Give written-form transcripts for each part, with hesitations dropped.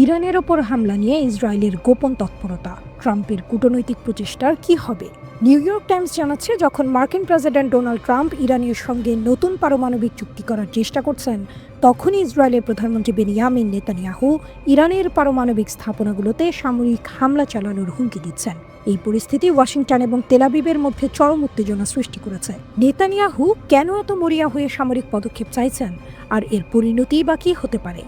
ইরানের ওপর হামলা নিয়ে ইসরায়েলের গোপন তৎপরতা, ট্রাম্পের কূটনৈতিক প্রচেষ্টার কি হবে? নিউ ইয়র্ক টাইমস জানাচ্ছে, যখন মার্কিন প্রেসিডেন্ট ডোনাল্ড ট্রাম্প ইরানের সঙ্গে নতুন পারমাণবিক চুক্তি করার চেষ্টা করছেন, তখনই ইসরায়েলের প্রধানমন্ত্রী বেনিয়ামিন নেতানিয়াহু ইরানের পারমাণবিক স্থাপনাগুলোতে সামরিক হামলা চালানোর হুমকি দিচ্ছেন। এই পরিস্থিতি ওয়াশিংটন এবং তেল আবিবের মধ্যে চরম উত্তেজনা সৃষ্টি করেছে। নেতানিয়াহু কেন এত মরিয়া হয়ে সামরিক পদক্ষেপ চাইছেন, আর এর পরিণতি বা কী হতে পারে?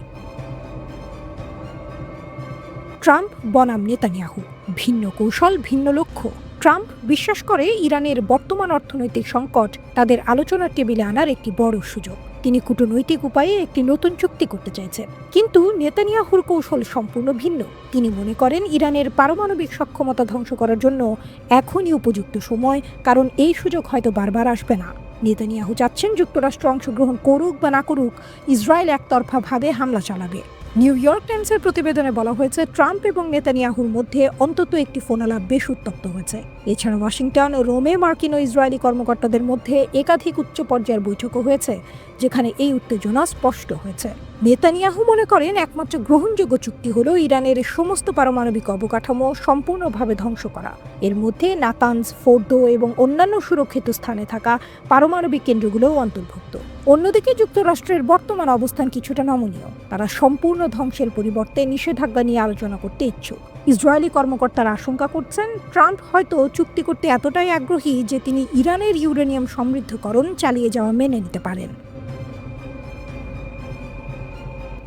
ট্রাম্প বনাম নেতানিয়াহু, ভিন্ন কৌশল, ভিন্ন লক্ষ্য। ট্রাম্প বিশ্বাস করে ইরানের বর্তমান অর্থনৈতিক সংকট তাদের আলোচনার টেবিলে আনার একটি বড় সুযোগ। তিনি কূটনৈতিক উপায়ে একটি নতুন চুক্তি করতে চাইছেন। কিন্তু নেতানিয়াহুর কৌশল সম্পূর্ণ ভিন্ন। তিনি মনে করেন ইরানের পারমাণবিক সক্ষমতা ধ্বংস করার জন্য এখনই উপযুক্ত সময়, কারণ এই সুযোগ হয়তো বারবার আসবে না। নেতানিয়াহু চাচ্ছেন যুক্তরাষ্ট্র অংশগ্রহণ করুক বা না করুক, ইসরায়েল একতরফাভাবে হামলা চালাবে। নিউ ইয়র্ক টাইমসের প্রতিবেদনে বলা হয়েছে, ট্রাম্প এবং নেতানিয়াহুর মধ্যে অন্তত একটি ফোনালাপ বেশ উত্তপ্ত হয়েছে। এছাড়া ওয়াশিংটন ও রোমে মার্কিন ও ইসরায়েলি কর্মকর্তাদের মধ্যে একাধিক উচ্চ পর্যায়ের বৈঠকও হয়েছে, যেখানে এই উত্তেজনা স্পষ্ট হয়েছে। নেতানিয়াহু মনে করেন একমাত্র গ্রহণযোগ্য চুক্তি হল ইরানের সমস্ত পারমাণবিক অবকাঠামো সম্পূর্ণভাবে ধ্বংস করা। এর মধ্যে নাতানজ, ফোর্দো এবং অন্যান্য সুরক্ষিত স্থানে থাকা পারমাণবিক কেন্দ্রগুলোও অন্তর্ভুক্ত। অন্যদিকে যুক্তরাষ্ট্রের বর্তমান অবস্থান কিছুটা নমনীয়। তারা সম্পূর্ণ ধ্বংসের পরিবর্তে নিষেধাজ্ঞা নিয়ে আলোচনা করতে ইচ্ছুক। ইসরায়েলি কর্মকর্তারা আশঙ্কা করছেন, ট্রাম্প হয়তো চুক্তি করতে এতটাই আগ্রহী যে তিনি ইরানের ইউরেনিয়াম সমৃদ্ধকরণ চালিয়ে যাওয়া মেনে নিতে পারেন।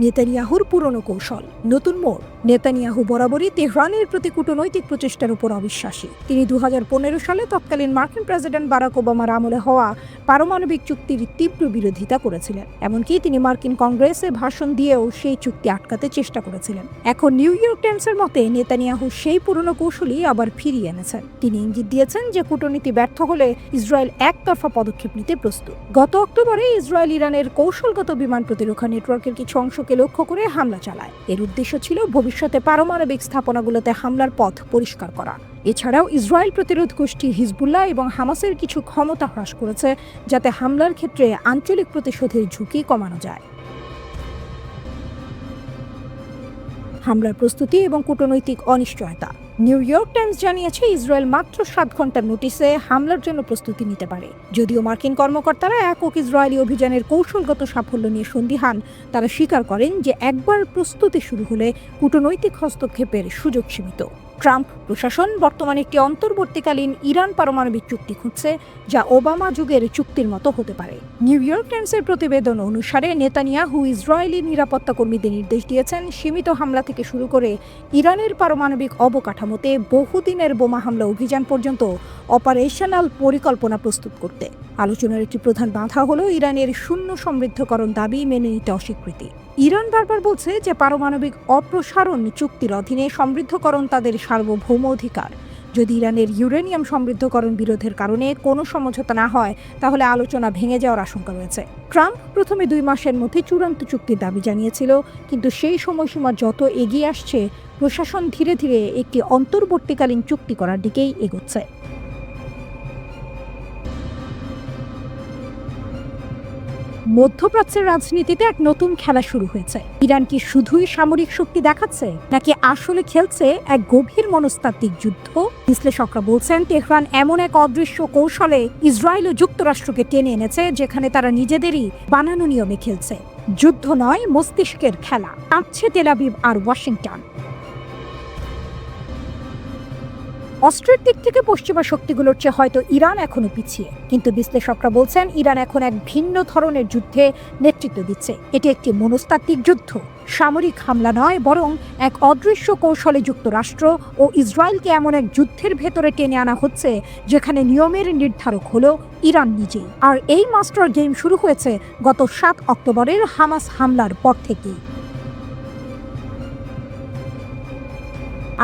নেতানিয়াহুর পুরনো কৌশল, নতুন মোড়। নেতানিয়াহু বরাবরই তেহরানের প্রতি কূটনৈতিক প্রচেষ্টার উপর অবিশ্বাসী। তিনি 2015 সালে তৎকালীন মার্কিন প্রেসিডেন্ট বারাক ওবামার আমলে হওয়া পারমাণবিক চুক্তির তীব্র বিরোধিতা করেছিলেন। এমনকি তিনি মার্কিন কংগ্রেসে ভাষণ দিয়েও সেই চুক্তি আটকাতে চেষ্টা করেছিলেন। এখন নিউ ইয়র্ক টাইমসের মতে নেতানিয়াহু সেই পুরনো কৌশলই আবার ফিরিয়ে এনেছেন। তিনি ইঙ্গিত দিয়েছেন যে কূটনীতি ব্যর্থ হলে ইসরায়েল একতরফা পদক্ষেপ নিতে প্রস্তুত। গত অক্টোবরে ইসরায়েল ইরানের কৌশলগত বিমান প্রতিরক্ষা নেটওয়ার্কের কিছু অংশকে লক্ষ্য করে হামলা চালায়। এর উদ্দেশ্য ছিল ভবিষ্যতে পারমাণবিক স্থাপনাগুলোতে হামলার পথ পরিষ্কার করা। এছাড়াও ইসরায়েল প্রতিরোধ গোষ্ঠী হিজবুল্লাহ এবং হামাসের কিছু ক্ষমতা হ্রাস করেছে, যাতে হামলার ক্ষেত্রে আঞ্চলিক প্রতিশোধের ঝুঁকি কমানো যায়। হামলার প্রস্তুতি এবং কূটনৈতিক অনিশ্চয়তা। নিউ ইয়র্ক টাইমস জানিয়েছে, ইসরায়েল মাত্র 7 ঘন্টার নোটিসে হামলার জন্য প্রস্তুতি নিতে পারে। যদিও মার্কিন কর্মকর্তারা একক ইসরায়েলি অভিযানের কৌশলগত সাফল্য নিয়ে সন্দিহান, তারা স্বীকার করেন যে একবার প্রস্তুতি শুরু হলে কূটনৈতিক হস্তক্ষেপের সুযোগ সীমিত। ট্রাম্প প্রশাসন বর্তমানে একটি অন্তর্বর্তীকালীন ইরান পারমাণবিক চুক্তি খুঁজছে, যা ওবামা যুগের চুক্তির মতো হতে পারে। নিউ ইয়র্ক টাইমসের প্রতিবেদন অনুসারে নেতানিয়াহু ইসরায়েলি নিরাপত্তা কর্মীদের নির্দেশ দিয়েছেন সীমিত হামলা থেকে শুরু করে ইরানের পারমাণবিক অবকাঠামোতে বহুদিনের বোমা হামলা অভিযান পর্যন্ত অপারেশনাল পরিকল্পনা প্রস্তুত করতে। আলোচনার একটি প্রধান বাধা হল ইরানের শূন্য সমৃদ্ধকরণ দাবি মেনে নিতে অস্বীকৃতি। ইরান বারবার বলছে যে পারমাণবিক অপসারণ চুক্তির অধীনে সমৃদ্ধকরণ তাদের সার্বভৌম অধিকার। যদি ইরানের ইউরেনিয়াম সমৃদ্ধকরণ বিরোধের কারণে কোনো সমঝোতা না হয়, তাহলে আলোচনা ভেঙে যাওয়ার আশঙ্কা রয়েছে। ট্রাম্প প্রথমে 2 মাসের মধ্যে চূড়ান্ত চুক্তির দাবি জানিয়েছিল, কিন্তু সেই সময়সীমা যত এগিয়ে আসছে, প্রশাসন ধীরে ধীরে একটি অন্তর্বর্তীকালীন চুক্তি করার দিকেই এগোচ্ছে। মধ্যপ্রাচ্যের রাজনীতিতে এক নতুন খেলা শুরু হয়েছে। ইরান কি শুধুই সামরিক শক্তি দেখাচ্ছে, নাকি আসলে খেলছে এক গভীর মনস্তাত্ত্বিক যুদ্ধ? বিশ্লেষকরা বলছেন, তেহরান এমন এক অদৃশ্য কৌশলে ইসরায়েল ও যুক্তরাষ্ট্রকে টেনে এনেছে, যেখানে তারা নিজেদেরই বানানো নিয়মে খেলছে। যুদ্ধ নয়, মস্তিষ্কের খেলা। কাঁপছে তেল আবিব আর ওয়াশিংটন। অস্ত্রের দিক থেকে পশ্চিমা শক্তিগুলোর চেয়ে হয়তো ইরান এখনো পিছিয়ে, কিন্তু বিশ্লেষকরা বলছেন ইরান এখন এক ভিন্ন ধরনের যুদ্ধে নেতৃত্ব দিচ্ছে। এটি একটি মনস্তাত্ত্বিক যুদ্ধ, সামরিক হামলা নয়, বরং এক অদৃশ্য কৌশলে যুক্তরাষ্ট্র ও ইসরায়েলকে এমন এক যুদ্ধের ভেতরে টেনে আনা হচ্ছে, যেখানে নিয়মের নির্ধারক হলো ইরান নিজেই। আর এই মাস্টার গেম শুরু হয়েছে গত 7 অক্টোবরের হামাস হামলার পর থেকেই।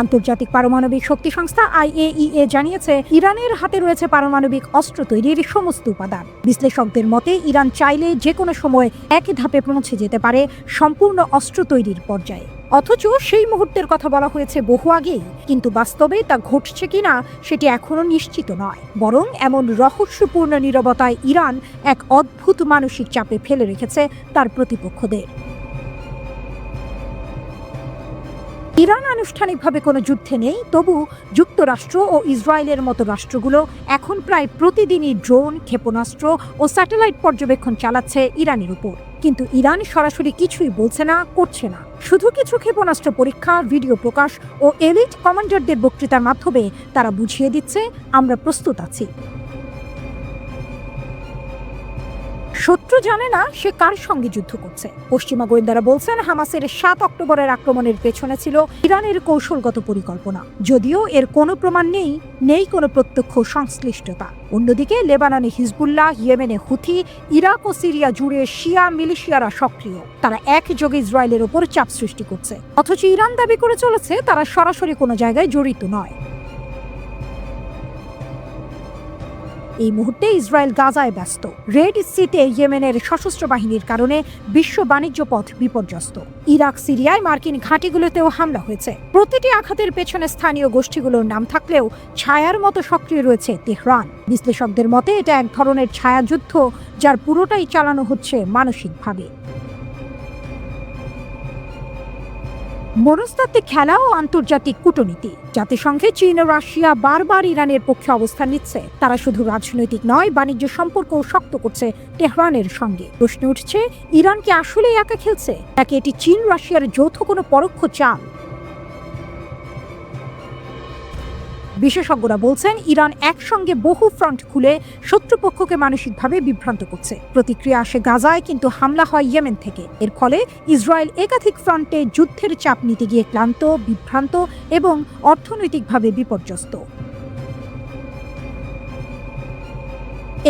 আন্তর্জাতিক পারমাণবিক শক্তি সংস্থা IAEA জানিয়েছে, ইরানের হাতে রয়েছে পারমাণবিক অস্ত্র তৈরির সমস্ত উপাদান। বিশ্লেষকদের মতে ইরান চাইলে যে কোনো সময় একই ধাপে পৌঁছে যেতে পারে সম্পূর্ণ অস্ত্র তৈরির পর্যায়ে। অথচ সেই মুহূর্তের কথা বলা হয়েছে বহু আগেই, কিন্তু বাস্তবে তা ঘটছে কিনা সেটি এখনো নিশ্চিত নয়। বরং এমন রহস্যপূর্ণ নীরবতায় ইরান এক অদ্ভুত মানসিক চাপে ফেলে রেখেছে তার প্রতিপক্ষদের। ইরান আনুষ্ঠানিকভাবে কোনো যুদ্ধে নেই, তবু যুক্তরাষ্ট্র ও ইসরায়েলের মতো রাষ্ট্রগুলো এখন প্রায় প্রতিদিনই ড্রোন, ক্ষেপণাস্ত্র ও স্যাটেলাইট পর্যবেক্ষণ চালাচ্ছে ইরানের উপর। কিন্তু ইরান সরাসরি কিছুই বলছে না, করছে না। শুধু কিছু ক্ষেপণাস্ত্র পরীক্ষা, ভিডিও প্রকাশ ও এলিট কমান্ডারদের বক্তৃতার মাধ্যমে তারা বুঝিয়ে দিচ্ছে, আমরা প্রস্তুত আছি। শত্রু জানে না সে কার সঙ্গে যুদ্ধ করছে। পশ্চিমা গোয়েন্দারা বলছেন, হামাসের 7 অক্টোবরের আক্রমণের পেছনে ছিল ইরানের কৌশলগত পরিকল্পনা, যদিও এর কোনো প্রমাণ নেই কোনো প্রত্যক্ষ সংশ্লিষ্টতা। অন্যদিকে লেবাননে হিজবুল্লাহ, ইয়েমেনে হুথি, ইরাক ও সিরিয়া জুড়ে শিয়া মিলিশিয়ারা সক্রিয়। তারা একযোগে ইসরায়েলের ওপর চাপ সৃষ্টি করছে, অথচ ইরান দাবি করে চলেছে তারা সরাসরি কোনো জায়গায় জড়িত নয়। এই মুহূর্তে ইসরায়েল গাজায় ব্যস্ত। রেড সিতে ইয়েমেনের সশস্ত্র বাহিনীর কারণে বিশ্ব বাণিজ্য পথ বিপর্যস্ত। ইরাক, সিরিয়ায় মার্কিন ঘাঁটিগুলোতেও হামলা হয়েছে। প্রতিটি আঘাতের পেছনে স্থানীয় গোষ্ঠীগুলোর নাম থাকলেও ছায়ার মতো সক্রিয় রয়েছে তেহরান। বিশ্লেষকদের মতে এটা এক ধরনের ছায়াযুদ্ধ, যার পুরোটাই চালানো হচ্ছে মানসিকভাবে। মনস্তাত্ত্বিক খেলা ও আন্তর্জাতিক কূটনীতি। জাতিসংঘে চীন ও রাশিয়া বারবার ইরানের পক্ষে অবস্থান নিচ্ছে। তারা শুধু রাজনৈতিক নয়, বাণিজ্য সম্পর্কও শক্ত করছে তেহরানের সঙ্গে। প্রশ্ন উঠছে, ইরান কি আসলেই একা খেলছে, নাকি এটি চীন রাশিয়ার যৌথ কোনো পরোক্ষ চাল? বিশেষজ্ঞরা বলছেন, ইরান একসঙ্গে বহু ফ্রন্ট খুলে শত্রুপক্ষকে মানসিকভাবে বিভ্রান্ত করছে। প্রতিক্রিয়া আসে গাজায়, কিন্তু হামলা হয় ইয়েমেন থেকে। এর ফলে ইসরায়েল একাধিক ফ্রন্টে যুদ্ধের চাপ নিতে গিয়ে ক্লান্ত, বিভ্রান্ত এবং অর্থনৈতিকভাবে বিপর্যস্ত।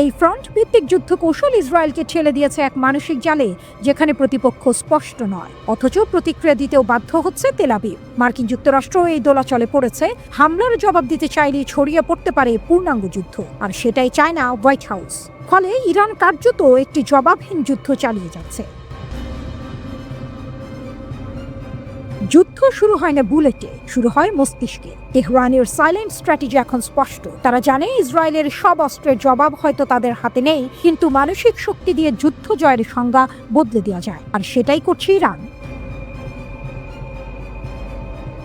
এই ফ্রন্ট ভিত্তিক যুদ্ধ কৌশল ইসরায়েলকে ঠেলে দিয়েছে এক মানসিক জালে, যেখানে প্রতিপক্ষ স্পষ্ট নয়, অথচ প্রতিক্রিয়া দিতেও বাধ্য হচ্ছে তেল আবিব। মার্কিন যুক্তরাষ্ট্র এই দোলাচলে পড়েছে। হামলার জবাব দিতে চাইলেই ছড়িয়ে পড়তে পারে পূর্ণাঙ্গ যুদ্ধ, আর সেটাই চায় না হোয়াইট হাউস। ফলে ইরান কার্যত একটি জবাবহীন যুদ্ধ চালিয়ে যাচ্ছে। যুদ্ধ শুরু হয় না বুলেটে, শুরু হয় মস্তিষ্কে। তেহরানের সাইলেন্ট স্ট্র্যাটেজি এখন স্পষ্ট। তারা জানে ইসরায়েলের সব অস্ত্রের জবাব হয়তো তাদের হাতে নেই, কিন্তু মানসিক শক্তি দিয়ে যুদ্ধ জয়ের সংজ্ঞা বদলে দেওয়া যায়, আর সেটাই করছে ইরান।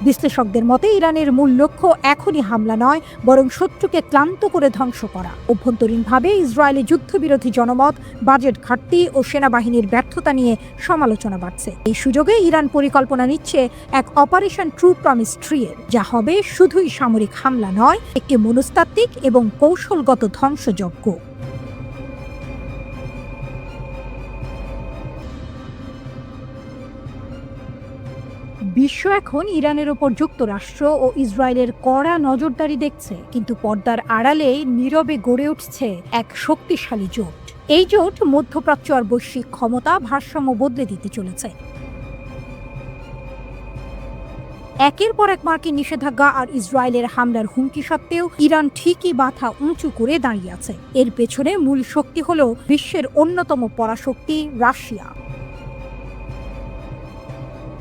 বিশ্লেষকদের মতে ইরানের মূল লক্ষ্য এখনই হামলা নয়, বরং শত্রুকে ক্লান্ত করে ধ্বংস করা। অভ্যন্তরীণভাবে ইসরায়েলি যুদ্ধবিরোধী জনমত, বাজেট ঘাটতি ও সেনাবাহিনীর ব্যর্থতা নিয়ে সমালোচনা বাড়ছে। এই সুযোগে ইরান পরিকল্পনা নিচ্ছে এক অপারেশন ট্রু প্রমিস 3 এর, যা হবে শুধুই সামরিক হামলা নয়, একটি মনস্তাত্ত্বিক এবং কৌশলগত ধ্বংসযজ্ঞ। বিশ্ব এখন ইরানের ওপর যুক্তরাষ্ট্র ও ইসরায়েলের কড়া নজরদারি দেখছে, কিন্তু পর্দার আড়ালে নীরবে গড়ে উঠছে এক শক্তিশালী জোট। এই জোট মধ্যপ্রাচ্য আর বৈশ্বিক ক্ষমতা ভারসাম্য বদলে দিতে চলেছে। একের পর এক মার্কিন নিষেধাজ্ঞা আর ইসরায়েলের হামলার হুমকি সত্ত্বেও ইরান ঠিকই মাথা উঁচু করে দাঁড়িয়ে আছে। এর পেছনে মূল শক্তি হল বিশ্বের অন্যতম পরাশক্তি রাশিয়া।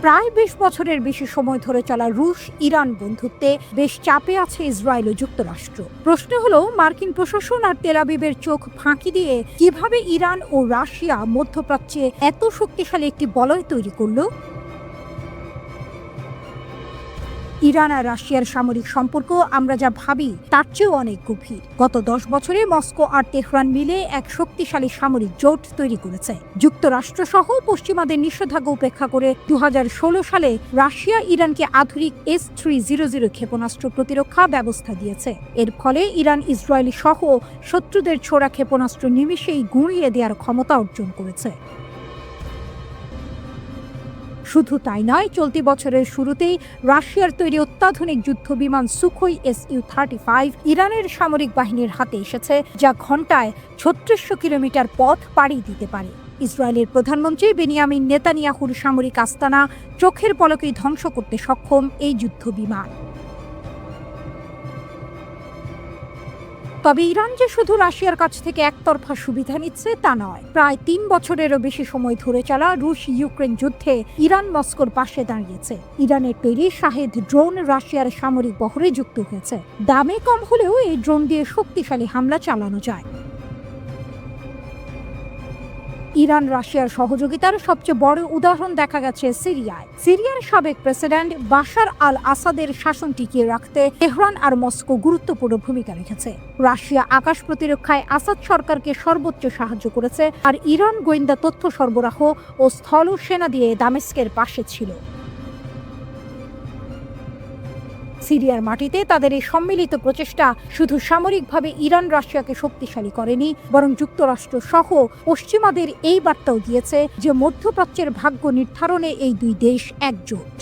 প্রায় 20 বছরের বেশি সময় ধরে চলা রুশ ইরান বন্ধুত্বে বেশ চাপে আছে ইসরায়েল ও যুক্তরাষ্ট্র। প্রশ্ন হলো, মার্কিন প্রশাসন আর তেল আবিবের চোখ ফাঁকি দিয়ে কিভাবে ইরান ও রাশিয়া মধ্যপ্রাচ্যে এত শক্তিশালী একটি বলয় তৈরি করল? ইরান আর রাশিয়ার সামরিক সম্পর্ক আমরা যা ভাবি তার চেয়েও অনেক গভীর। গত 10 বছরে মস্কো আর তেহরান মিলে এক শক্তিশালী সামরিক জোট তৈরি করেছে। যুক্তরাষ্ট্র সহ পশ্চিমাদের নিষেধাজ্ঞা উপেক্ষা করে 2016 সালে রাশিয়া ইরানকে আধুনিক S-300 ক্ষেপণাস্ত্র প্রতিরক্ষা ব্যবস্থা দিয়েছে। এর ফলে ইরান ইসরায়েলি সহ শত্রুদের ছোড়া ক্ষেপণাস্ত্র নিমেষেই গুঁড়িয়ে দেওয়ার ক্ষমতা অর্জন করেছে। শুধু তাই নয়, চলতি বছরের শুরুতেই রাশিয়ার তৈরি অত্যাধুনিক যুদ্ধ বিমান সুখোই Su-35 ইরানের সামরিক বাহিনীর হাতে এসেছে, যা ঘন্টায় 3600 কিলোমিটার পথ পাড়ি দিতে পারে। ইসরায়েলের প্রধানমন্ত্রী বেনিয়ামিন নেতানিয়াহুর সামরিক আস্তানা চোখের পলকেই ধ্বংস করতে সক্ষম এই যুদ্ধ বিমান। তবে ইরান যে শুধু রাশিয়ার কাছ থেকে একতরফা সুবিধা নিচ্ছে তা নয়। প্রায় 3 বছরেরও বেশি সময় ধরে চলা রুশ ইউক্রেন যুদ্ধে ইরান মস্কোর পাশে দাঁড়িয়েছে। ইরানের তৈরি শাহেদ ড্রোন রাশিয়ার সামরিক বহরে যুক্ত হয়েছে। দামে কম হলেও এই ড্রোন দিয়ে শক্তিশালী হামলা চালানো যায়। ইরান রাশিয়ার সহযোগিতার সবচেয়ে বড় উদাহরণ দেখা গেছে সিরিয়ায়। সিরিয়ার সাবেক প্রেসিডেন্ট বাশার আল আসাদের শাসন টিকিয়ে রাখতে তেহরান আর মস্কো গুরুত্বপূর্ণ ভূমিকা রেখেছে। রাশিয়া আকাশ প্রতিরক্ষায় আসাদ সরকারকে সর্বোচ্চ সাহায্য করেছে, আর ইরান গোয়েন্দা তথ্য সরবরাহ ও স্থল সেনা দিয়ে দামেস্কের পাশে ছিল। সিরিয়ার মাটিতে তাদের এই সম্মিলিত প্রচেষ্টা শুধু সামরিকভাবে ইরান রাশিয়াকে শক্তিশালী করেনি, বরং যুক্তরাষ্ট্র সহ পশ্চিমাদের এই বার্তাও দিয়েছে যে মধ্যপ্রাচ্যের ভাগ্য নির্ধারণে এই দুই দেশ একজোট।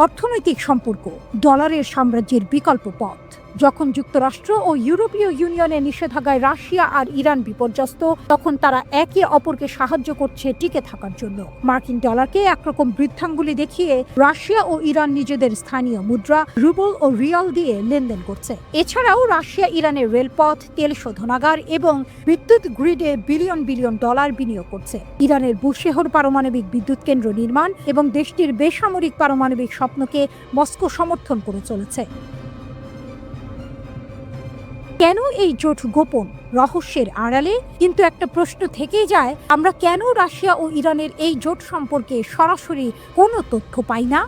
অর্থনৈতিক সম্পর্ক ডলারের সাম্রাজ্যের বিকল্প পথ। যখন যুক্তরাষ্ট্র ও ইউরোপীয় ইউনিয়নের নিষেধাজ্ঞায় রাশিয়া আর ইরান বিপর্যস্ত, তখন তারা একে অপরকে সাহায্য করছে টিকে থাকার জন্য। মার্কিন ডলারকে একরকম বৃদ্ধাঙ্গুলি দেখিয়ে রাশিয়া ও ইরান নিজেদের স্থানীয় মুদ্রা রুবল ও রিয়াল দিয়ে লেনদেন করছে। এছাড়াও রাশিয়া ইরানের রেলপথ, তেল শোধনাগার এবং বিদ্যুৎ গ্রিডে বিলিয়ন বিলিয়ন ডলার বিনিয়োগ করছে। ইরানের বুশেহর পারমাণবিক বিদ্যুৎ কেন্দ্র নির্মাণ এবং দেশটির বেসামরিক পারমাণবিক স্বপ্নকে মস্কো সমর্থন করে চলেছে। কেন এই জোট গোপন, রহস্যের আড়ালে? কিন্তু একটা প্রশ্ন থেকেই যায়, আমরা কেন রাশিয়া ও ইরানের এই জোট সম্পর্কে সরাসরি কোনো তথ্য পাই না?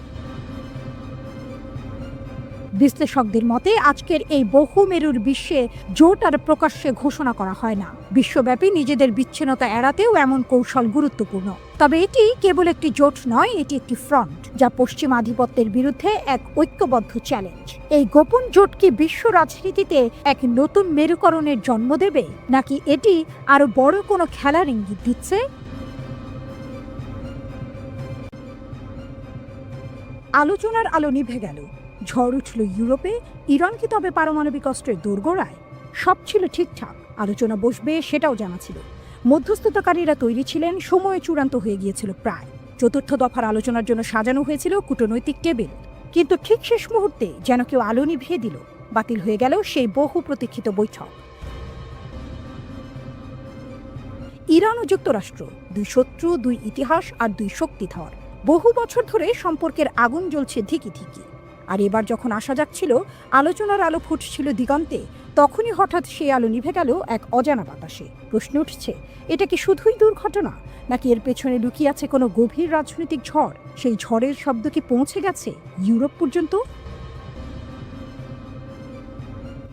বিশ্লেষকদের মতে আজকের এই বহুমেরুর বিশ্বে জোট আর প্রকাশ্যে ঘোষণা করা হয় না। বিশ্বব্যাপী নিজেদের বিচ্ছিন্নতা এড়াতেও এমন কৌশল গুরুত্বপূর্ণ। তবে এটি কেবল একটি জোট নয়, এটি একটি ফ্রন্ট, যা পশ্চিম আধিপত্যের বিরুদ্ধে এক ঐক্যবদ্ধ চ্যালেঞ্জ। এই গোপন জোট কি বিশ্ব রাজনীতিতে এক নতুন মেরুকরণের জন্ম দেবে, নাকি এটি আরো বড় কোনো খেলার ইঙ্গিত দিচ্ছে? আলোচনার আলো নিভে গেল, ঝড় উঠল ইউরোপে। ইরান কি তবে পারমাণবিক অস্ত্রের দোরগোড়ায়? সব ছিল ঠিকঠাক, আলোচনা বসবে সেটাও জানা ছিল। মধ্যস্থতাকারীরা তৈরি ছিলেন, সময় চূড়ান্ত হয়ে গিয়েছিল প্রায়। চতুর্থ দফার আলোচনার জন্য সাজানো হয়েছিল কূটনৈতিক টেবিল। কিন্তু ঠিক শেষ মুহূর্তে যেন কেউ আলো নিভিয়ে দিল, বাতিল হয়ে গেল সেই বহু প্রতীক্ষিত বৈঠক। ইরান ও যুক্তরাষ্ট্র, দুই শত্রু, দুই ইতিহাস আর দুই শক্তিধর। বহু বছর ধরে সম্পর্কের আগুন জ্বলছে ধিকি ধিকি। আর এবার যখন আসা যাচ্ছিল, আলোচনার আলো ফুটছিল দিগন্তে, তখনই হঠাৎ সেই আলো নিভে গেল এক অজানা বাতাসে। প্রশ্ন উঠছে, এটা কি শুধুই দুর্ঘটনা, নাকি এর পেছনে লুকিয়ে আছে কোনো গভীর রাজনৈতিক ঝড়? সেই ঝড়ের শব্দ কি পৌঁছে গেছে ইউরোপ পর্যন্ত?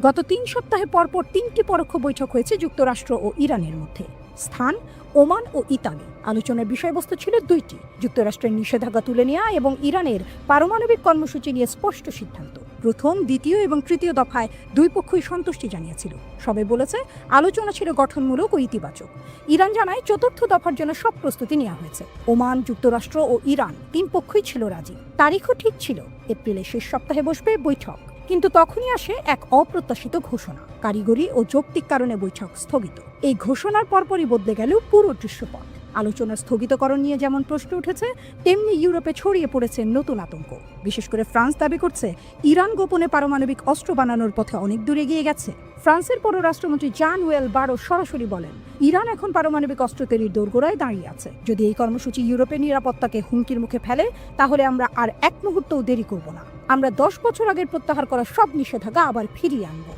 গত 3 সপ্তাহে পরপর 3টি পরোক্ষ বৈঠক হয়েছে যুক্তরাষ্ট্র ও ইরানের মধ্যে। স্থান ওমান ও ইতালি। আলোচনার বিষয়বস্তু ছিল 2টি: যুক্তরাষ্ট্রের নিষেধাজ্ঞা তুলে নেওয়া এবং ইরানের পারমাণবিক কর্মসূচি নিয়ে স্পষ্ট সিদ্ধান্ত। প্রথম, দ্বিতীয় এবং তৃতীয় দফায় দুই পক্ষই সন্তুষ্টি জানিয়েছিল। সবাই বলেছে আলোচনা ছিল গঠনমূলক ও ইতিবাচক। ইরান জানায় চতুর্থ দফার জন্য সব প্রস্তুতি নেওয়া হয়েছে। ওমান, যুক্তরাষ্ট্র ও ইরান 3 পক্ষই ছিল রাজি। তারিখও ঠিক ছিল, এপ্রিলের শেষ সপ্তাহে বসবে বৈঠক। কিন্তু তখনই আসে এক অপ্রত্যাশিত ঘোষণা। কারিগরি ও যৌক্তিক কারণে বৈঠক স্থগিত। এই ঘোষণার পরপরই বদলে গেল পুরো দৃশ্যপট। আলোচনার স্থগিতকরণ নিয়ে যেমন প্রশ্ন উঠেছে, তেমনি ইউরোপে ছড়িয়ে পড়েছে নতুন আতঙ্ক। বিশেষ করে ফ্রান্স দাবি করছে ইরান গোপনে পারমাণবিক অস্ত্র বানানোর পথে অনেক দূর এগিয়ে গেছে। ফ্রান্সের পররাষ্ট্রমন্ত্রী জান-নোয়েল বারো সরাসরি বলেন, ইরান এখন পারমাণবিক অস্ত্র তৈরির দোরগোড়ায় দাঁড়িয়ে আছে। যদি এই কর্মসূচি ইউরোপের নিরাপত্তাকে হুমকির মুখে ফেলে, তাহলে আমরা আর এক মুহূর্তও দেরি করব না। আমরা 10 বছর আগের প্রত্যাহার করা সব নিষেধাজ্ঞা আবার ফিরিয়ে আনব।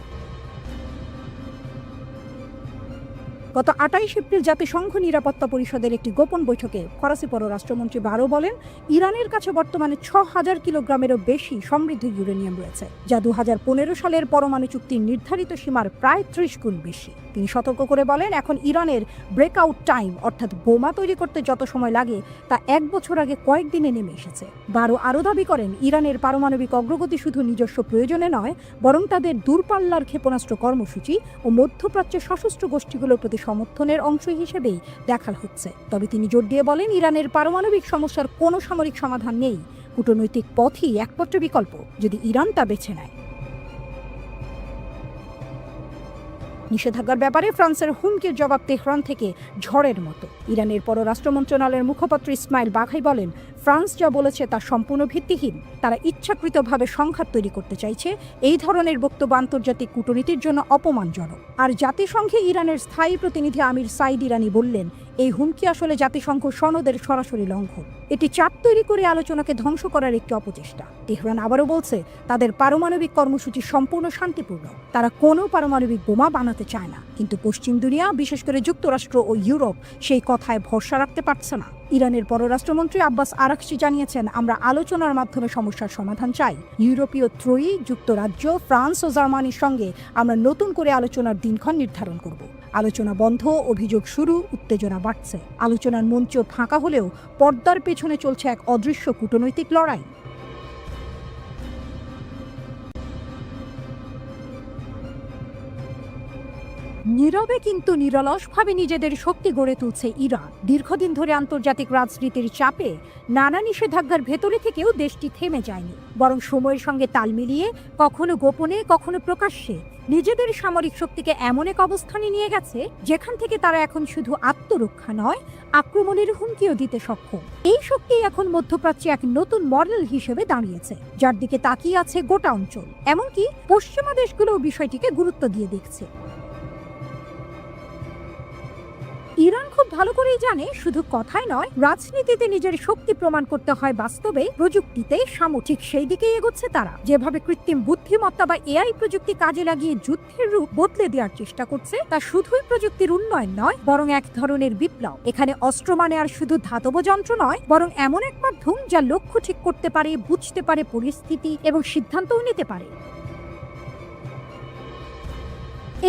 গত 28 এপ্রিল জাতিসংঘ নিরাপত্তা পরিষদের একটি গোপন বৈঠকে ফরাসি পররাষ্ট্রমন্ত্রী বারো বলেন, ইরানের কাছে বর্তমানে 6000 কিলোগ্রামেরও বেশি সমৃদ্ধ ইউরেনিয়াম রয়েছে, যা 2015 সালের পরমাণু চুক্তির নির্ধারিত সীমার প্রায় 30 গুণ বেশি। তিনি সতর্ক করে বলেন, এখন ইরানের ব্রেকআউট টাইম, অর্থাৎ বোমা তৈরি করতে যত সময় লাগে তা 1 বছর আগে কয়েকদিনে নেমে এসেছে। বারো আরও দাবি করেন, ইরানের পারমাণবিক অগ্রগতি শুধু নিজস্ব প্রয়োজনে নয়, বরং তাদের দূরপাল্লার ক্ষেপণাস্ত্র কর্মসূচি ও মধ্যপ্রাচ্যের সশস্ত্র গোষ্ঠীগুলোর প্রতি সমর্থনের অংশ হিসেবেই দেখা হচ্ছে। তবে তিনি জোর দিয়ে বলেন, ইরানের পারমাণবিক সমস্যার কোনো সামরিক সমাধান নেই। কূটনৈতিক পথই একমাত্র বিকল্প, যদি ইরান তা বেছে নেয়। নিষেধাজ্ঞার ব্যাপারে ফ্রান্সের হুমকির জবাব তেহরান থেকে ঝড়ের মতো। ইরানের পররাষ্ট্র মন্ত্রণালয়ের মুখপাত্র ইসমাইল বাঘাই বলেন, ফ্রান্স যা বলেছে তা সম্পূর্ণ ভিত্তিহীন। তারা ইচ্ছাকৃতভাবে সংঘাত তৈরি করতে চাইছে। এই ধরনের বক্তব্য আন্তর্জাতিক কূটনীতির জন্য অপমানজনক। আর জাতিসংঘে ইরানের স্থায়ী প্রতিনিধি আমির সাইদ ইরানি বললেন, এই হুমকি আসলে জাতিসংঘ সনদের সরাসরি লঙ্ঘন। এটি চাপ তৈরি করে আলোচনাকে ধ্বংস করার একটি অপচেষ্টা। তেহরান আবারও বলছে তাদের পারমাণবিক কর্মসূচি সম্পূর্ণ শান্তিপূর্ণ। তারা কোনো পারমাণবিক বোমা বানাতে চায় না। কিন্তু পশ্চিম দুনিয়া, বিশেষ করে যুক্তরাষ্ট্র ও ইউরোপ, সেই কথায় ভরসা রাখতে পারছে না। ইরানের পররাষ্ট্রমন্ত্রী আব্বাস আরাকচি জানিয়েছেন, আমরা আলোচনার মাধ্যমে সমস্যার সমাধান চাই। ইউরোপীয় ত্রয়ী যুক্তরাজ্য, ফ্রান্স ও জার্মানির সঙ্গে আমরা নতুন করে আলোচনার দিনক্ষণ নির্ধারণ করব। আলোচনা বন্ধ, অভিযোগ শুরু, উত্তেজনা বাড়ছে। আলোচনার মঞ্চ ফাঁকা হলেও পর্দার পেছনে চলছে এক অদৃশ্য কূটনৈতিক লড়াই। নীরবে কিন্তু নিরলসভাবে নিজেদের শক্তি গড়ে তুলছে ইরান। দীর্ঘদিন ধরে আন্তর্জাতিক রাজনীতির চাপে নানা নিষেধাজ্ঞার ভেতরে থেকেও দেশটি থেমে যায়নি, বরং সময়ের সঙ্গে তাল মিলিয়ে কখনো গোপনে কখনো প্রকাশ্যে নিজেদের সামরিক শক্তিকে এমন এক অবস্থানে নিয়ে গেছে যেখান থেকে তারা এখন শুধু আত্মরক্ষা নয়, আক্রমণের হুমকিও দিতে সক্ষম। এই শক্তি এখন মধ্যপ্রাচ্যে এক নতুন মডেল হিসেবে দাঁড়িয়েছে, যার দিকে তাকিয়ে আছে গোটা অঞ্চল। এমনকি পশ্চিমা দেশগুলোও বিষয়টিকে গুরুত্ব দিয়ে দেখছে। ইরান খুব ভালো করেই জানে, শুধু কথায় নয়, রাজনীতিতে নিজের শক্তি প্রমাণ করতে হয় বাস্তবে, প্রযুক্তিতে সামরিক সেই দিকেই এগোচ্ছে তারা। যেভাবে কৃত্রিম বুদ্ধিমত্তা বা এআই প্রযুক্তি কাজে লাগিয়ে যুদ্ধের রূপ বদলে দেওয়ার চেষ্টা করছে, তা শুধুই প্রযুক্তির উন্নয়ন নয়, বরং এক ধরনের বিপ্লব। এখানে অস্ত্র মানে আর শুধু ধাতব যন্ত্র নয়, বরং এমন এক মাধ্যম যা লক্ষ্য ঠিক করতে পারে, বুঝতে পারে পরিস্থিতি এবং সিদ্ধান্তও নিতে পারে।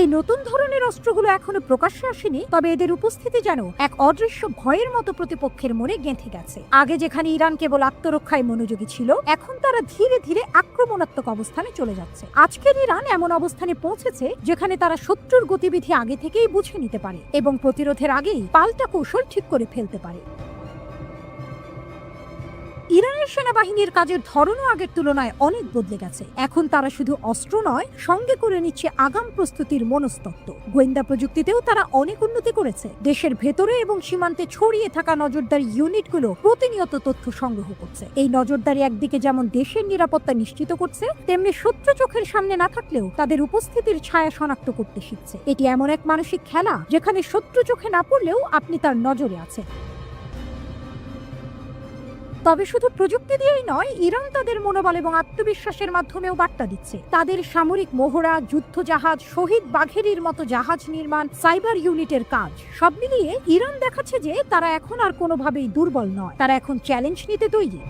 এই নতুন ধরনের অস্ত্রগুলো এখনো প্রকাশ্যে আসেনি, তবে এদের উপস্থিতি যেন এক অদৃশ্য ভয়ের মতো প্রতিপক্ষের মনে গেঁথে গেছে। আগে যেখানে ইরান কেবল আত্মরক্ষায় মনোযোগী ছিল, এখন তারা ধীরে ধীরে আক্রমণাত্মক অবস্থানে চলে যাচ্ছে। আজকের ইরান এমন অবস্থানে পৌঁছেছে যেখানে তারা শত্রুর গতিবিধি আগে থেকেই বুঝে নিতে পারে এবং প্রতিরোধের আগেই পাল্টা কৌশল ঠিক করে ফেলতে পারে। ইরানের সেনাবাহিনীর কাজের ধরনও আগের তুলনায় অনেক বদলে গেছে। এখন তারা শুধু অস্ত্র নয়, সঙ্গে করে নিচ্ছে আগাম প্রস্তুতির মনস্তত্ত্ব। গোয়েন্দা প্রযুক্তিতেও তারা অনেক উন্নতি করেছে। দেশের ভেতরে এবং সীমান্তে ছড়িয়ে থাকা নজরদারি ইউনিটগুলো প্রতিনিয়ত তথ্য সংগ্রহ করছে। এই নজরদারি একদিকে যেমন দেশের নিরাপত্তা নিশ্চিত করছে, তেমনি শত্রু চোখের সামনে না থাকলেও তাদের উপস্থিতির ছায়া শনাক্ত করতে শিখছে। এটি এমন এক মানসিক খেলা যেখানে শত্রু চোখে না পড়লেও আপনি তার নজরে আছেন। তবে শুধু প্রযুক্তি দিয়েই নয়, ইরান তাদের মনোবল এবং আত্মবিশ্বাসের মাধ্যমেও বার্তা দিচ্ছে। তাদের সামরিক মহড়া, যুদ্ধজাহাজ, শহীদ বাঘেরির মতো জাহাজ নির্মাণ, সাইবার ইউনিটের কাজ, সব মিলিয়ে ইরান দেখাচ্ছে যে তারা এখন আর কোনোভাবেই দুর্বল নয়, তারা এখন চ্যালেঞ্জ নিতে তৈরি।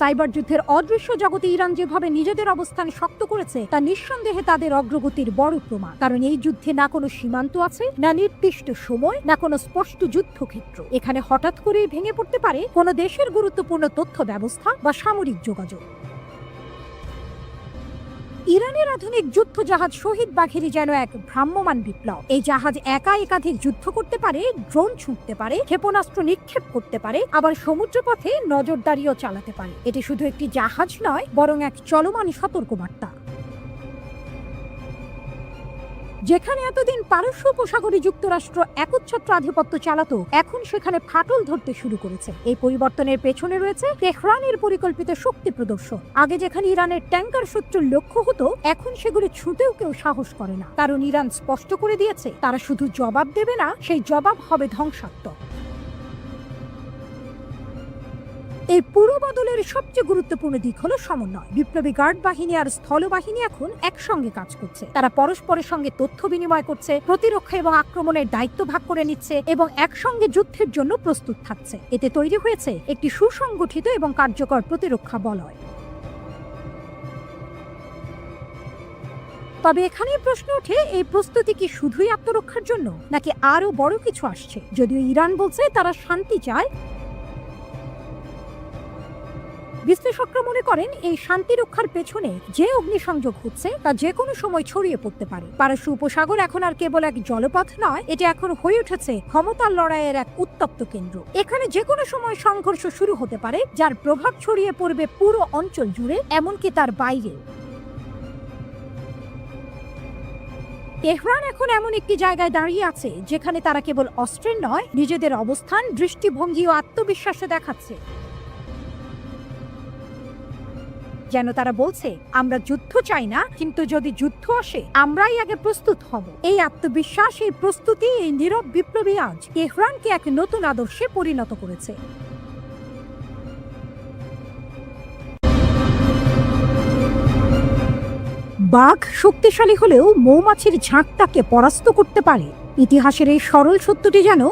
সাইবার যুদ্ধের অদৃশ্য জগতে ইরান যেভাবে নিজেদের অবস্থান শক্ত করেছে, তা নিঃসন্দেহে তাদের অগ্রগতির বড় প্রমাণ। কারণ এই যুদ্ধে না কোনো সীমান্ত আছে, না নির্দিষ্ট সময়, না কোনো স্পষ্ট যুদ্ধক্ষেত্র। এখানে হঠাৎ করেই ভেঙে পড়তে পারে কোনো দেশের গুরুত্বপূর্ণ তথ্য ব্যবস্থা বা সামরিক যোগাযোগ। ইরানের আধুনিক যুদ্ধ জাহাজ শহীদ বাঘেরি যেন এক ভ্রাম্যমান বিপ্লব। এই জাহাজ একা একাধিক যুদ্ধ করতে পারে, ড্রোন ছুঁড়তে পারে, ক্ষেপণাস্ত্র নিক্ষেপ করতে পারে, আবার সমুদ্রপথে নজরদারিও চালাতে পারে। এটি শুধু একটি জাহাজ নয়, বরং এক চলমান সতর্কবার্তা। যেখানে এতদিন পারস্য উপসাগরে যুক্তরাষ্ট্র একচ্ছত্র আধিপত্য চালাতো, এখন সেখানে ফাটল ধরতে শুরু করেছে। এই পরিবর্তনের পেছনে রয়েছে তেহরানের পরিকল্পিত শক্তি প্রদর্শন। আগে যেখানে ইরানের ট্যাঙ্কার শত্রুর লক্ষ্য হতো, এখন সেগুলি ছুঁতেও কেউ সাহস করে না। কারণ ইরান স্পষ্ট করে দিয়েছে, তারা শুধু জবাব দেবে না, সেই জবাব হবে ধ্বংসাত্মক। এই পুরো বদলের সবচেয়ে গুরুত্বপূর্ণ দিক হলো সমন্বয়। বিপ্লবী গার্ড বাহিনী আর স্থলবাহিনী এখন একসঙ্গে কাজ করছে। তারা পরস্পরের সঙ্গে তথ্য বিনিময় করছে, প্রতিরক্ষা এবং আক্রমণের দায়িত্ব ভাগ করে নিচ্ছে এবং একসঙ্গে যুদ্ধের জন্য প্রস্তুত থাকছে। এতে তৈরি হয়েছে একটি সুসংগঠিত এবং কার্যকর প্রতিরক্ষা বলয়। তবে এখানেই প্রশ্ন ওঠে, এই প্রস্তুতি কি শুধুই আত্মরক্ষার জন্য, নাকি আরো বড় কিছু আসছে? যদিও ইরান বলছে তারা শান্তি চায়, বিশ্লেষকরা মনে করেন এই শান্তি রক্ষার পেছনে যে অগ্নিসংযোগ হচ্ছে তা যে কোনো সময় ছড়িয়ে পড়তে পারে। পারস্য উপসাগর এখন আর কেবল এক জলপথ নয়, এটি এখন হয়ে উঠেছে ক্ষমতার লড়াইয়ের এক উত্তপ্ত কেন্দ্র। এখানে যে কোনো সময় সংঘর্ষ শুরু হতে পারে, যার প্রভাব ছড়িয়ে পড়বে পুরো অঞ্চল জুড়ে, এমনকি তার বাইরে। তেহরান এখন এমন একটি জায়গায় দাঁড়িয়ে আছে যেখানে তারা কেবল অস্ত্রের নয়, নিজেদের অবস্থান, দৃষ্টিভঙ্গি ও আত্মবিশ্বাসে দেখাচ্ছে। যেন তারা বলছে, আমরা যুদ্ধ চাই না, কিন্তু যদি যুদ্ধ আসে আমরাই আগে প্রস্তুত হব। এই আত্মবিশ্বাস, এই প্রস্তুতি, এই নীরব বিপ্লবী আজ তেহরানকে এক নতুন আদর্শে পরিণত করেছে। বাঘ শক্তিশালী হলেও মৌমাছির ঝাঁকটাকে পরাস্ত করতে পারে। ইতিহাসের এই সরল সত্যটি যেন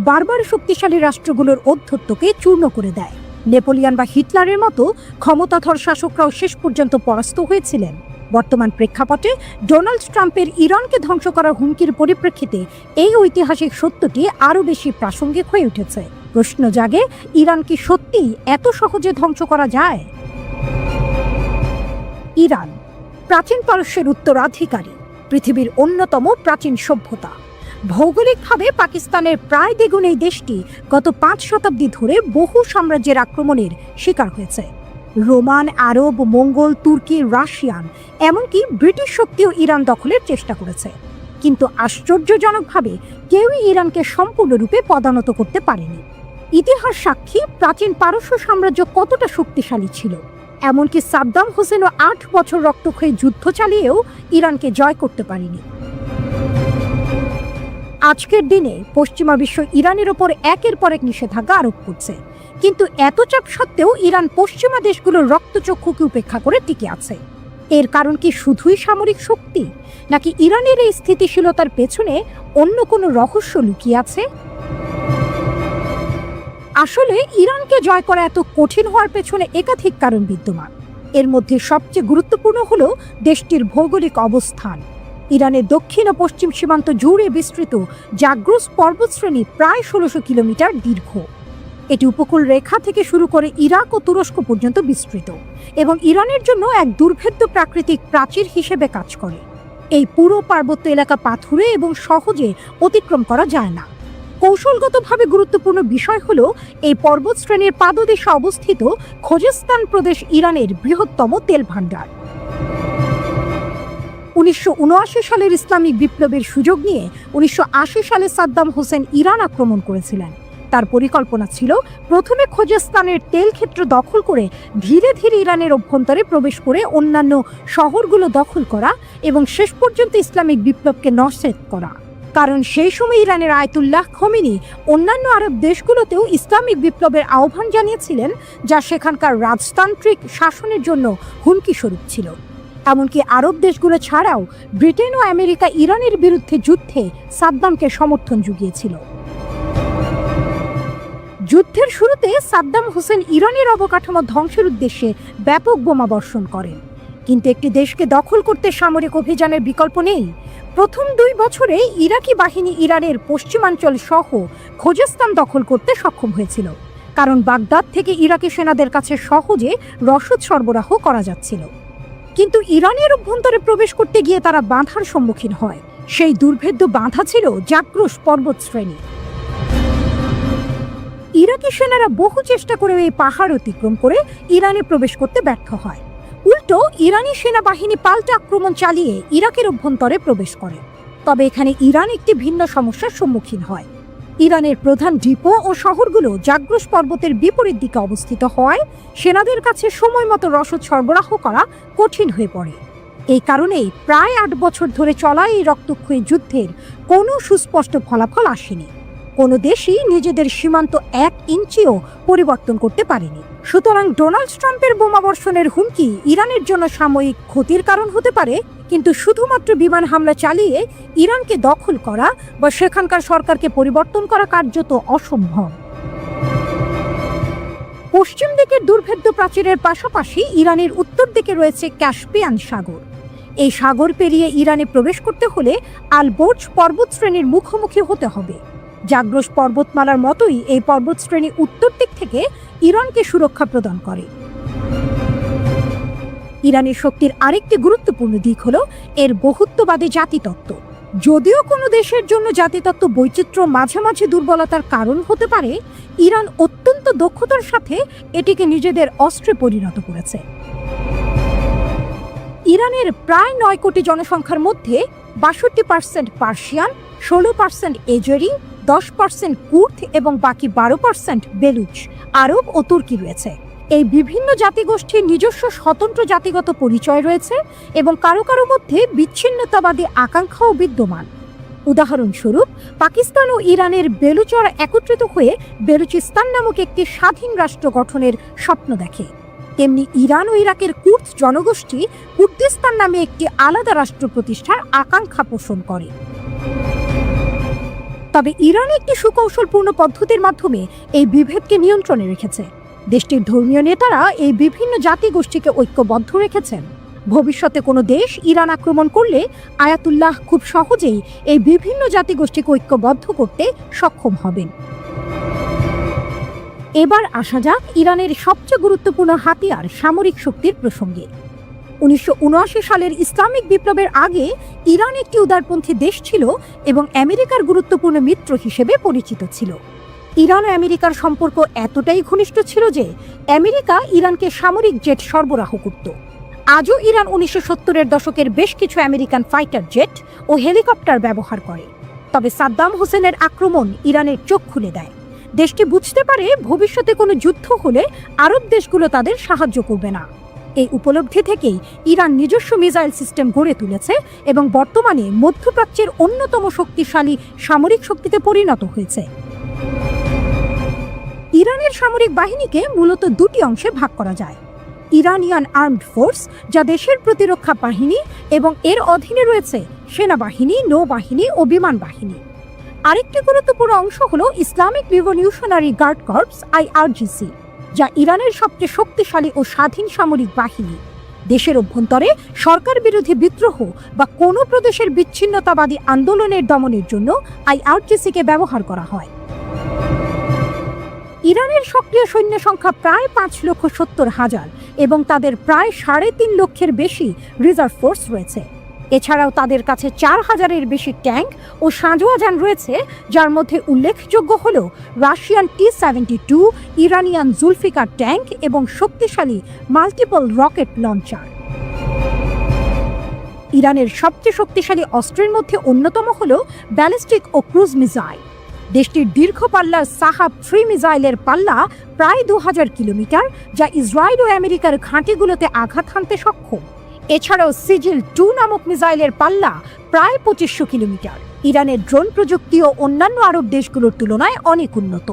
বারবার শক্তিশালী রাষ্ট্রগুলোর ঔদ্ধত্যকে চূর্ণ করে দেয়। নেপোলিয়ন বা হিটলারের মতো ক্ষমতাধর শাসকরাও শেষ পর্যন্ত পরাস্ত হয়েছিলেন। বর্তমান প্রেক্ষাপটে ডোনাল্ড ট্রাম্পের ইরানকে ধ্বংস করার হুমকির পরিপ্রেক্ষিতে এই ঐতিহাসিক সত্যটি আরও বেশি প্রাসঙ্গিক হয়ে উঠেছে। প্রশ্ন জাগে, ইরান কি সত্যিই এত সহজে ধ্বংস করা যায়? ইরান প্রাচীন পারস্যের উত্তরাধিকারী, পৃথিবীর অন্যতম প্রাচীন সভ্যতা। ভৌগোলিকভাবে পাকিস্তানের প্রায় দ্বিগুণ এই দেশটি গত 5 শতাব্দী ধরে বহু সাম্রাজ্যের আক্রমণের শিকার হয়েছে। রোমান, আরব, মঙ্গল, তুর্কি, রাশিয়ান, এমনকি ব্রিটিশ শক্তিও ইরান দখলের চেষ্টা করেছে। কিন্তু আশ্চর্যজনকভাবে কেউই ইরানকে সম্পূর্ণরূপে পদানত করতে পারেনি। ইতিহাস সাক্ষী প্রাচীন পারস্য সাম্রাজ্য কতটা শক্তিশালী ছিল। এমনকি সাদ্দাম হোসেনও 8 বছর রক্তক্ষয়ী যুদ্ধ চালিয়েও ইরানকে জয় করতে পারেনি। আজকের দিনে পশ্চিমা বিশ্ব ইরানের ওপর একের পর এক নিষেধাজ্ঞা আরোপ করছে, কিন্তু এত চাপ সত্ত্বেও ইরান পশ্চিমা দেশগুলোর রক্তচক্ষুকে উপেক্ষা করে টিকে আছে। এর কারণ কি শুধুই সামরিক শক্তি, নাকি ইরানের এই স্থিতিশীলতার পেছনে অন্য কোনো রহস্য লুকিয়ে আছে? আসলে ইরানকে জয় করা এত কঠিন হওয়ার পেছনে একাধিক কারণ বিদ্যমান। এর মধ্যে সবচেয়ে গুরুত্বপূর্ণ হলো দেশটির ভৌগোলিক অবস্থান। ইরানের দক্ষিণ ও পশ্চিম সীমান্ত জুড়ে বিস্তৃত জাগ্রস পর্বতশ্রেণী প্রায় 1600 কিলোমিটার দীর্ঘ। এটি উপকূল রেখা থেকে শুরু করে ইরাক ও তুরস্ক পর্যন্ত বিস্তৃত এবং ইরানের জন্য এক দুর্ভেদ্য প্রাকৃতিক প্রাচীর হিসেবে কাজ করে। এই পুরো পার্বত্য এলাকা পাথুরে এবং সহজে অতিক্রম করা যায় না। কৌশলগতভাবে গুরুত্বপূর্ণ বিষয় হলো এই পর্বতশ্রেণীর পাদদেশে অবস্থিত খোজেস্তান প্রদেশ ইরানের বৃহত্তম তেল ভাণ্ডার। 1979 সালের ইসলামিক বিপ্লবের সুযোগ নিয়ে 1980 সালে সাদ্দাম হোসেন ইরান আক্রমণ করেছিলেন। তার পরিকল্পনা ছিল প্রথমে খোজেস্তানের তেল ক্ষেত্র দখল করে ধীরে ধীরে ইরানের অভ্যন্তরে প্রবেশ করে অন্যান্য শহরগুলো দখল করা এবং শেষ পর্যন্ত ইসলামিক বিপ্লবকে নস্যাৎ করা। কারণ সেই সময় ইরানের আয়াতুল্লাহ খোমেনি অন্যান্য আরব দেশগুলোতেও ইসলামিক বিপ্লবের আহ্বান জানিয়েছিলেন, যা সেখানকার রাজতান্ত্রিক শাসনের জন্য হুমকি স্বরূপ ছিল। এমনকি আরব দেশগুলো ছাড়াও ব্রিটেন ও আমেরিকা ইরানের বিরুদ্ধে যুদ্ধে সাদ্দামকে সমর্থন জুগিয়েছিল। যুদ্ধের শুরুতে সাদ্দাম হোসেন ইরানের অবকাঠামো ধ্বংসের উদ্দেশ্যে ব্যাপক বোমা বর্ষণ করেন, কিন্তু একটি দেশকে দখল করতে সামরিক অভিযানের বিকল্প নেই। প্রথম 2 বছরে ইরাকি বাহিনী ইরানের পশ্চিমাঞ্চল সহ খোজেস্তান দখল করতে সক্ষম হয়েছিল, কারণ বাগদাদ থেকে ইরাকি সেনাদের কাছে সহজে রসদ সরবরাহ করা যাচ্ছিল। কিন্তু ইরানের অভ্যন্তরে প্রবেশ করতে গিয়ে তারা বাধার সম্মুখীন হয়। সেই দুর্ভেদ্য বাধা ছিল জাগ্রস পর্বত শ্রেণী। ইরাকি সেনারা বহু চেষ্টা করে এই পাহাড় অতিক্রম করে ইরানে প্রবেশ করতে ব্যর্থ হয়। উল্টো ইরানি সেনাবাহিনী পাল্টা আক্রমণ চালিয়ে ইরাকের অভ্যন্তরে প্রবেশ করে। তবে এখানে ইরান একটি ভিন্ন সমস্যার সম্মুখীন হয়। ইরানের প্রধান ডিপো ও শহরগুলো জাগ্রস পর্বতের বিপরীত দিকে অবস্থিত হওয়ায় সেনাদের কাছে সময় মতো রসদ সরবরাহ করা কঠিন হয়ে পড়ে। এই কারণেই প্রায় 8 বছর ধরে চলা এই রক্তক্ষয়ী যুদ্ধের কোনো সুস্পষ্ট ফলাফল আসেনি। কোনো দেশই নিজেদের সীমান্ত 1 ইঞ্চিও পরিবর্তন করতে পারেনি। সুতরাং ডোনাল্ড ট্রাম্পের বোমাবর্ষণের হুমকি ইরানের জন্য সাময়িক ক্ষতির কারণ হতে পারে, কিন্তু শুধুমাত্র বিমান হামলা চালিয়ে ইরানকে দখল করা বা সেখানকার সরকারকে পরিবর্তন করা কার্যত অসম্ভব। পশ্চিম দিকের দুর্ভেদ্য প্রাচীরের পাশাপাশি ইরানের উত্তর দিকে রয়েছে ক্যাস্পিয়ান সাগর। এই সাগর পেরিয়ে ইরানে প্রবেশ করতে হলে আলবোর্জ পর্বতশ্রেণীর মুখোমুখি হতে হবে। জাগ্রস পর্বতমালার মতোই এই পর্বতশ্রেণী উত্তর দিক থেকে ইরানকে সুরক্ষা প্রদান করে। ইরানের শক্তির আরেকটি গুরুত্বপূর্ণ দিক হলো এর বহুত্ববাদী জাতিতত্ত্ব। যদিও কোনো দেশের জন্য জাতিতত্ত্ব বৈচিত্র্য মাঝে মাঝে দুর্বলতার কারণ হতে পারে, ইরান অত্যন্ত দক্ষতার সাথে এটিকে নিজেদের অস্ত্রে পরিণত করেছে। ইরানের প্রায় 9 কোটি জনসংখ্যার মধ্যে 62% পার্সিয়ান, 16% এজেরি, 10% কুর্দ এবং বাকি 12% বেলুচ, আরব ও তুর্কি রয়েছে। এই বিভিন্ন জাতিগোষ্ঠীর নিজস্ব স্বতন্ত্র জাতিগত পরিচয় রয়েছে এবং কারো কারো মধ্যে বিচ্ছিন্নতাবাদী আকাঙ্ক্ষাও বিদ্যমান। উদাহরণস্বরূপ, পাকিস্তান ও ইরানের বেলুচরা একত্রিত হয়ে বেলুচিস্তান নামক একটি স্বাধীন রাষ্ট্র গঠনের স্বপ্ন দেখে। তেমনি ইরান ও ইরাকের কুর্দ জনগোষ্ঠী কুর্দিস্তান নামে একটি আলাদা রাষ্ট্র প্রতিষ্ঠার আকাঙ্ক্ষা পোষণ করে। তবে ইরান একটি সুকৌশলপূর্ণ পদ্ধতির মাধ্যমে এই বিভেদকে নিয়ন্ত্রণে রেখেছে। দেশটির ধর্মীয় নেতারা এই বিভিন্ন জাতিগোষ্ঠীকে ঐক্যবদ্ধ রেখেছেন। ভবিষ্যতে কোনো দেশ ইরান আক্রমণ করলে আয়াতুল্লাহ খুব সহজেই এই বিভিন্ন জাতিগোষ্ঠীকে ঐক্যবদ্ধ করতে সক্ষম হবেন। এবার আসা যাক ইরানের সবচেয়ে গুরুত্বপূর্ণ হাতিয়ার সামরিক শক্তির প্রসঙ্গে। 1979 সালের ইসলামিক বিপ্লবের আগে ইরান একটি উদারপন্থী দেশ ছিল এবং আমেরিকার গুরুত্বপূর্ণ মিত্র হিসেবে পরিচিত ছিল। ইরান ও আমেরিকার সম্পর্ক এতটাই ঘনিষ্ঠ ছিল যে আমেরিকা ইরানকে সামরিক জেট সরবরাহ করত। আজও ইরান 1970-এর দশকের বেশ কিছু আমেরিকান ফাইটার জেট ও হেলিকপ্টার ব্যবহার করে। তবে সাদ্দাম হোসেনের আক্রমণ ইরানের চোখ খুলে দেয়। দেশটি বুঝতে পারে ভবিষ্যতে কোনো যুদ্ধ হলে আরব দেশগুলো তাদের সাহায্য করবে না। এই উপলব্ধি থেকেই ইরান নিজস্ব মিসাইল সিস্টেম গড়ে তুলেছে এবং বর্তমানে মধ্যপ্রাচ্যের অন্যতম শক্তিশালী সামরিক শক্তিতে পরিণত হয়েছে। ইরানের সামরিক বাহিনীকে মূলত দুটি অংশে ভাগ করা যায়: ইরানিয়ান আর্মড ফোর্স, যা দেশের প্রতিরক্ষা বাহিনী এবং এর অধীনে রয়েছে সেনাবাহিনী, নৌবাহিনী ও বিমান বাহিনী। আরেকটি গুরুত্বপূর্ণ অংশ হল Islamic revolutionary guard corps IRGC, যা ইরানের সবচেয়ে শক্তিশালী ও স্বাধীন সামরিক বাহিনী। দেশের অভ্যন্তরে সরকার বিরোধী বিদ্রোহ বা কোনো প্রদেশের বিচ্ছিন্নতাবাদী আন্দোলনের দমনের জন্য IRGC-কে ব্যবহার করা হয়। ইরানের সক্রিয় সৈন্য সংখ্যা প্রায় 5,70,000 এবং তাদের প্রায় 3.5 লক্ষের বেশি রিজার্ভ ফোর্স রয়েছে। এছাড়াও তাদের কাছে 4,000-এর বেশি ট্যাঙ্ক ও সাঁজোয়া যান রয়েছে, যার মধ্যে উল্লেখযোগ্য হল Russian T-72, Iranian Zulfikar tank এবং শক্তিশালী মাল্টিপল রকেট লঞ্চার। ইরানের সবচেয়ে শক্তিশালী অস্ত্রের মধ্যে অন্যতম হল ব্যালিস্টিক ও ক্রুজ মিসাইল। দেশটির দীর্ঘ পাল্লার সাহাব 3 মিসাইলের পাল্লা প্রায় 2000 কিলোমিটার, যা ইসরায়েল ও আমেরিকার ঘাঁটিগুলোতে আঘাত হানতে সক্ষম। এছাড়াও সিজিল 2 নামক মিসাইলের পাল্লা প্রায় 2500 কিলোমিটার। ইরানের ড্রোন প্রযুক্তি ও অন্যান্য আরব দেশগুলোর তুলনায় অনেক উন্নত।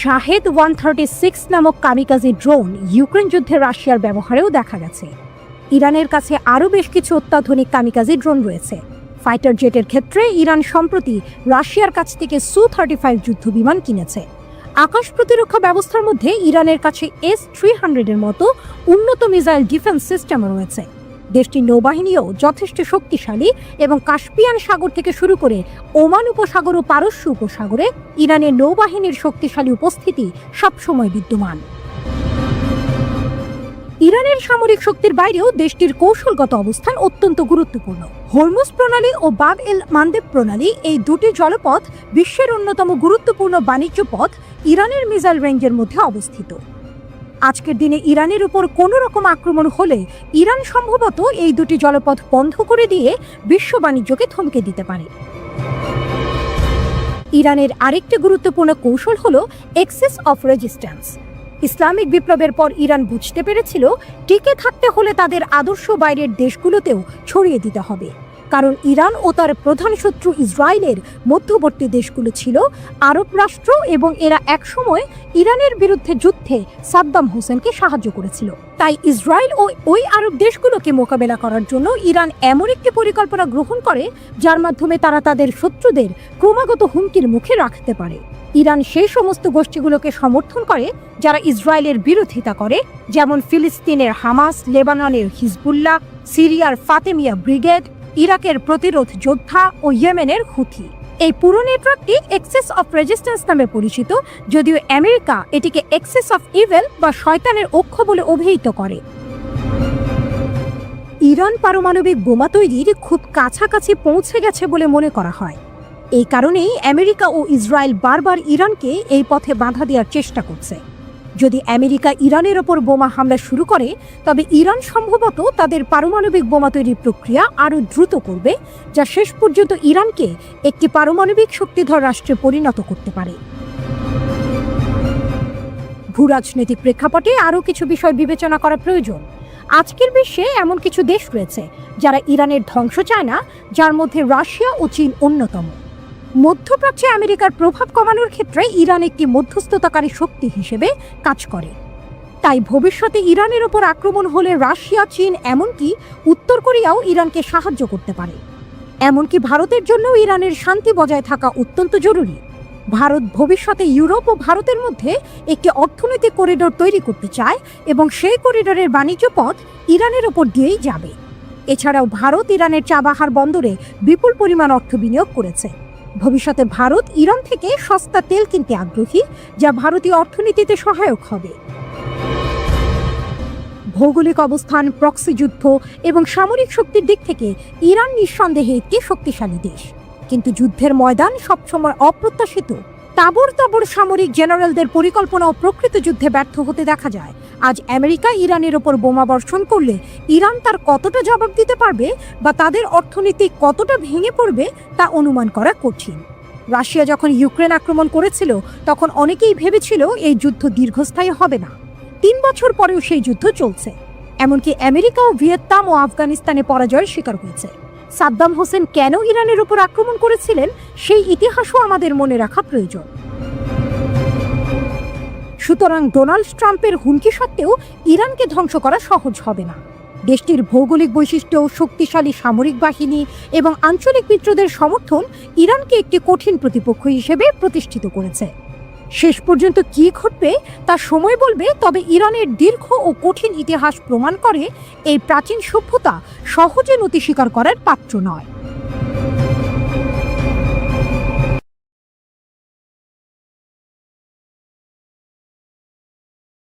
শাহেদ 136 নামক কামিকাজি ড্রোন ইউক্রেন যুদ্ধে রাশিয়ার ব্যবহারেও দেখা গেছে। ইরানের কাছে আরও বেশ কিছু অত্যাধুনিক কামিকাজি ড্রোন রয়েছে। ফাইটার জেটের ক্ষেত্রে ইরান সম্প্রতি রাশিয়ার কাছ থেকে Su-35 যুদ্ধবিমান কিনেছে। আকাশ প্রতিরক্ষা ব্যবস্থার মধ্যে ইরানের কাছে S-300-এর মতো উন্নত মিসাইল ডিফেন্স সিস্টেম রয়েছে। দেশটির নৌবাহিনীও যথেষ্ট শক্তিশালী এবং কাস্পিয়ান সাগর থেকে শুরু করে ওমান উপসাগর ও পারস্য উপসাগরে ইরানের নৌবাহিনীর শক্তিশালী উপস্থিতি সবসময় বিদ্যমান। ইরানের সামরিক শক্তির বাইরেও দেশটির কৌশলগত অবস্থান অত্যন্ত গুরুত্বপূর্ণ। হরমুজ প্রণালী ও বাব এল মান্দেব প্রণালী, এই দুটি জলপথ বিশ্বের অন্যতম গুরুত্বপূর্ণ বাণিজ্য পথ, ইরানের মিসাইল রেঞ্জের মধ্যে অবস্থিত। আজকের দিনে ইরানের উপর কোনো রকম আক্রমণ হলে ইরান সম্ভবত এই দুটি জলপথ বন্ধ করে দিয়ে বিশ্ব বাণিজ্যকে থমকে দিতে পারে। ইরানের আরেকটি গুরুত্বপূর্ণ কৌশল হল এক্সেস অফ রেজিস্ট্যান্স। ইসলামিক বিপ্লবের পর ইরান বুঝতে পেরেছিল টিকে থাকতে হলে তাদের আদর্শ বাইরের দেশগুলোতেও ছড়িয়ে দিতে হবে, কারণ ইরান ও তার প্রধান শত্রু ইসরায়েলের মধ্যবর্তী দেশগুলো ছিল আরব রাষ্ট্র এবং এরা একসময় ইরানের বিরুদ্ধে যুদ্ধে সাদ্দাম হোসেনকে সাহায্য করেছিল। তাই ইসরায়েল ও ওই আরব দেশগুলোকে মোকাবেলা করার জন্য ইরান এমন একটি পরিকল্পনা গ্রহণ করে যার মাধ্যমে তারা তাদের শত্রুদের ক্রমাগত হুমকির মুখে রাখতে পারে। ইরান সেই সমস্ত গোষ্ঠীগুলোকে সমর্থন করে যারা ইসরায়েলের বিরোধিতা করে, যেমন ফিলিস্তিনের হামাস, লেবাননের হিজবুল্লাহ, সিরিয়ার ফাতেমিয়া ব্রিগেড, ইরাকের প্রতিরোধ যোদ্ধা ও ইয়েমেনের হুথি। এই পুরো নেটওয়ার্কটি এক্সেস অফ রেজিস্ট্যান্স নামে পরিচিত, যদিও আমেরিকা এটিকে এক্সেস অফ ইভেল বা শয়তানের অক্ষ বলে অভিহিত করে। ইরান পারমাণবিক বোমা তৈরির খুব কাছাকাছি পৌঁছে গেছে বলে মনে করা হয়। এই কারণেই আমেরিকা ও ইসরায়েল বারবার ইরানকে এই পথে বাধা দেওয়ার চেষ্টা করছে। যদি আমেরিকা ইরানের ওপর বোমা হামলা শুরু করে, তবে ইরান সম্ভবত তাদের পারমাণবিক বোমা তৈরির প্রক্রিয়া আরও দ্রুত করবে, যা শেষ পর্যন্ত ইরানকে একটি পারমাণবিক শক্তিধর রাষ্ট্রে পরিণত করতে পারে। ভূরাজনৈতিক প্রেক্ষাপটে আরও কিছু বিষয় বিবেচনা করা প্রয়োজন। আজকের বিশ্বে এমন কিছু দেশ রয়েছে যারা ইরানের ধ্বংস চায় না, যার মধ্যে রাশিয়া ও চীন অন্যতম। মধ্যপ্রাচ্যে আমেরিকার প্রভাব কমানোর ক্ষেত্রে ইরান একটি মধ্যস্থতাকারী শক্তি হিসেবে কাজ করে। তাই ভবিষ্যতে ইরানের ওপর আক্রমণ হলে রাশিয়া, চীন, এমনকি উত্তর কোরিয়াও ইরানকে সাহায্য করতে পারে। এমনকি ভারতের জন্যও ইরানের শান্তি বজায় থাকা অত্যন্ত জরুরি। ভারত ভবিষ্যতে ইউরোপ ও ভারতের মধ্যে একটি অর্থনৈতিক করিডোর তৈরি করতে চায় এবং সেই করিডোরের বাণিজ্য পথ ইরানের ওপর দিয়েই যাবে। এছাড়াও ভারত ইরানের চাবাহার বন্দরে বিপুল পরিমাণ অর্থ বিনিয়োগ করেছে। ভবিষ্যতে ভারত ইরান থেকে সস্তা তেল কিনতে আগ্রহী, যা ভারতীয় অর্থনীতিতে সহায়ক হবে। ভৌগোলিক অবস্থান, প্রক্সি যুদ্ধ এবং সামরিক শক্তির দিক থেকে ইরান নিঃসন্দেহে একটি শক্তিশালী দেশ। কিন্তু যুদ্ধের ময়দান সবসময় অপ্রত্যাশিত। তাবড় সামরিক জেনারেলদের পরিকল্পনা ও প্রকৃত যুদ্ধে ব্যর্থ হতে দেখা যায়। আজ আমেরিকা ইরানের ওপর বোমা বর্ষণ করলে ইরান তার কতটা জবাব দিতে পারবে বা তাদের অর্থনীতি কতটা ভেঙে পড়বে তা অনুমান করা কঠিন। রাশিয়া যখন ইউক্রেন আক্রমণ করেছিল, তখন অনেকেই ভেবেছিল এই যুদ্ধ দীর্ঘস্থায়ী হবে না। 3 বছর পরেও সেই যুদ্ধ চলছে। এমনকি আমেরিকা ও ভিয়েতনাম ও আফগানিস্তানে পরাজয়ের শিকার হয়েছে। সাদ্দাম হোসেন কেন ইরানের উপর আক্রমণ করেছিলেন, সেই ইতিহাসও আমাদের মনে রাখা প্রয়োজন। সুতরাং ডোনাল্ড ট্রাম্পের হুমকি সত্ত্বেও ইরানকে ধ্বংস করা সহজ হবে না। দেশটির ভৌগোলিক বৈশিষ্ট্য, শক্তিশালী সামরিক বাহিনী এবং আঞ্চলিক মিত্রদের সমর্থন ইরানকে একটি কঠিন প্রতিপক্ষ হিসেবে প্রতিষ্ঠিত করেছে। শেষ পর্যন্ত কি ঘটবে তা সময় বলবে, তবে ইরানের দীর্ঘ ও কঠিন ইতিহাস প্রমাণ করে এই প্রাচীন সভ্যতা সহজে নতি স্বীকার করার পাত্র নয়।